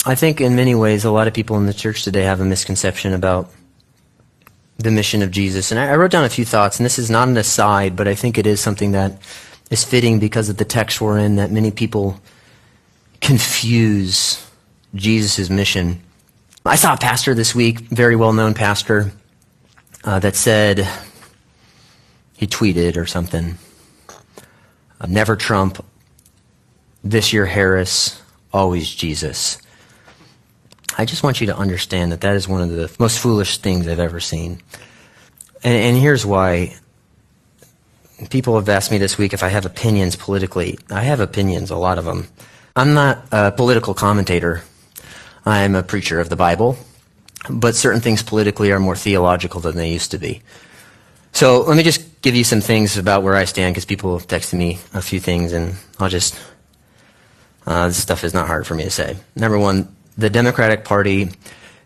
I think in many ways a lot of people in the church today have a misconception about the mission of Jesus. And I wrote down a few thoughts, and this is not an aside, but I think it is something that is fitting because of the text we're in, that many people confuse Jesus' mission. I saw a pastor this week, very well-known pastor, that said, he tweeted or something, never Trump, this year Harris, always Jesus. I just want you to understand that that is one of the most foolish things I've ever seen. And here's why. People have asked me this week if I have opinions politically. I have opinions, a lot of them. I'm not a political commentator. I'm a preacher of the Bible. But certain things politically are more theological than they used to be. So let me just give you some things about where I stand, because people have texted me a few things, and I'll just... this stuff is not hard for me to say. Number one, the Democratic Party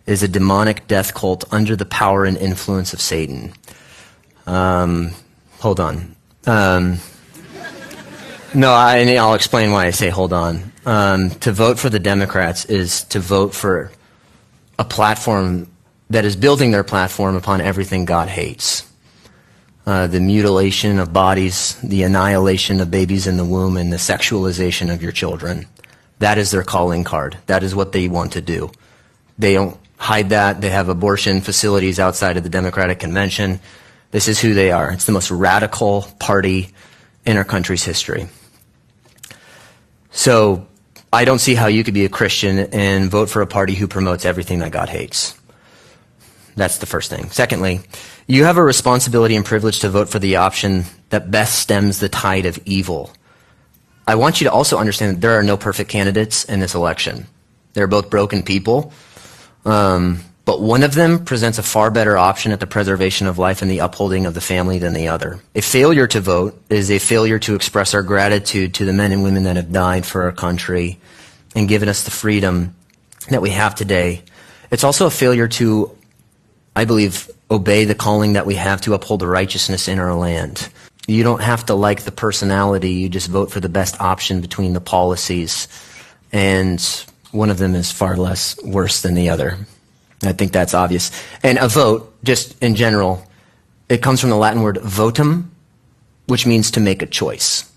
is a demonic death cult under the power and influence of Satan. Hold on. No, I'll explain why I say hold on. To vote for the Democrats is to vote for a platform that is building their platform upon everything God hates. The mutilation of bodies, the annihilation of babies in the womb, and the sexualization of your children. That is their calling card. That is what they want to do. They don't hide that. They have abortion facilities outside of the Democratic Convention. This is who they are. It's the most radical party in our country's history. So I don't see how you could be a Christian and vote for a party who promotes everything that God hates. That's the first thing. Secondly, you have a responsibility and privilege to vote for the option that best stems the tide of evil. I want you to also understand that there are no perfect candidates in this election. They're both broken people, but one of them presents a far better option at the preservation of life and the upholding of the family than the other. A failure to vote is a failure to express our gratitude to the men and women that have died for our country and given us the freedom that we have today. It's also a failure to, I believe, obey the calling that we have to uphold the righteousness in our land. You don't have to like the personality. You just vote for the best option between the policies. And one of them is far less worse than the other. I think that's obvious. And a vote, just in general, it comes from the Latin word votum, which means to make a choice.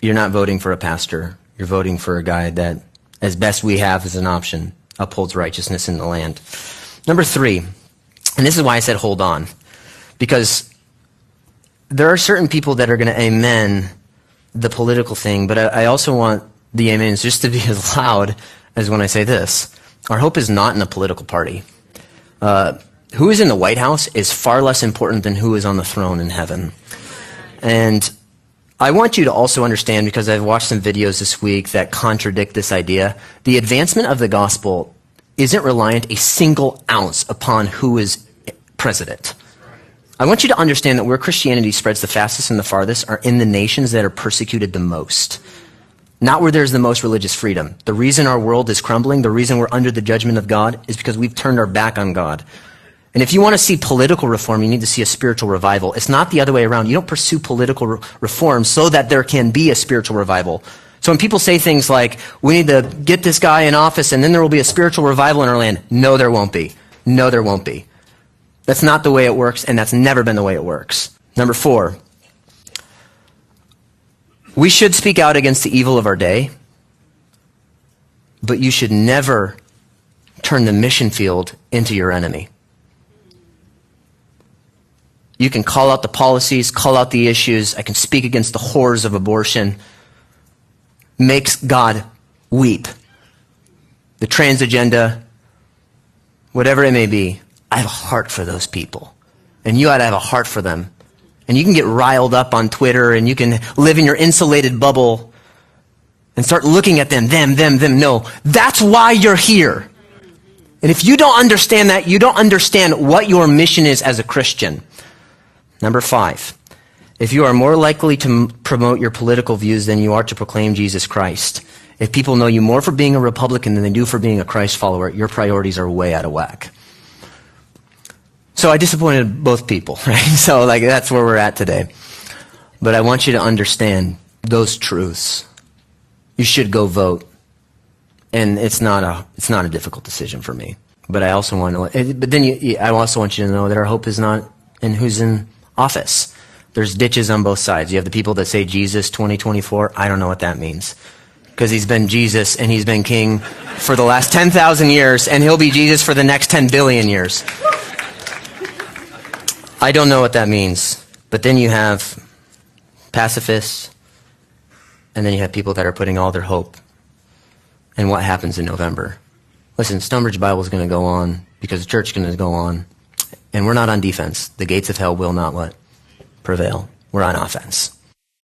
You're not voting for a pastor. You're voting for a guy that, as best we have as an option, upholds righteousness in the land. Number three, and this is why I said hold on, because there are certain people that are going to amen the political thing, but I also want the amens just to be as loud as when I say this. Our hope is not in a political party. Who is in the White House is far less important than who is on the throne in heaven. And I want you to also understand, because I've watched some videos this week that contradict this idea, the advancement of the gospel isn't reliant a single ounce upon who is president. I want you to understand that where Christianity spreads the fastest and the farthest are in the nations that are persecuted the most. Not where there's the most religious freedom. The reason our world is crumbling, the reason we're under the judgment of God, is because we've turned our back on God. And if you want to see political reform, you need to see a spiritual revival. It's not the other way around. You don't pursue political reform so that there can be a spiritual revival. So when people say things like, we need to get this guy in office and then there will be a spiritual revival in our land, no, there won't be. No, there won't be. That's not the way it works, and that's never been the way it works. Number four, we should speak out against the evil of our day, but you should never turn the mission field into your enemy. You can call out the policies, call out the issues. I can speak against the horrors of abortion. Makes God weep. The trans agenda, whatever it may be. I have a heart for those people. And you ought to have a heart for them. And you can get riled up on Twitter and you can live in your insulated bubble and start looking at them. No, that's why you're here. And if you don't understand that, you don't understand what your mission is as a Christian. Number five, if you are more likely to promote your political views than you are to proclaim Jesus Christ, if people know you more for being a Republican than they do for being a Christ follower, your priorities are way out of whack. So I disappointed both people, right? So that's where we're at today. But I want you to understand those truths. You should go vote. And it's not a difficult decision for me. But I also want to, but then I also want you to know that our hope is not in who's in office. There's ditches on both sides. You have the people that say Jesus 2024. I don't know what that means. Because he's been Jesus and he's been king for the last 10,000 years, and he'll be Jesus for the next 10 billion years. I don't know what that means. But then you have pacifists, and then you have people that are putting all their hope in what happens in November. Listen, Stonebridge Bible is going to go on because the church is going to go on, and we're not on defense. The gates of hell will not what? Prevail. We're on offense.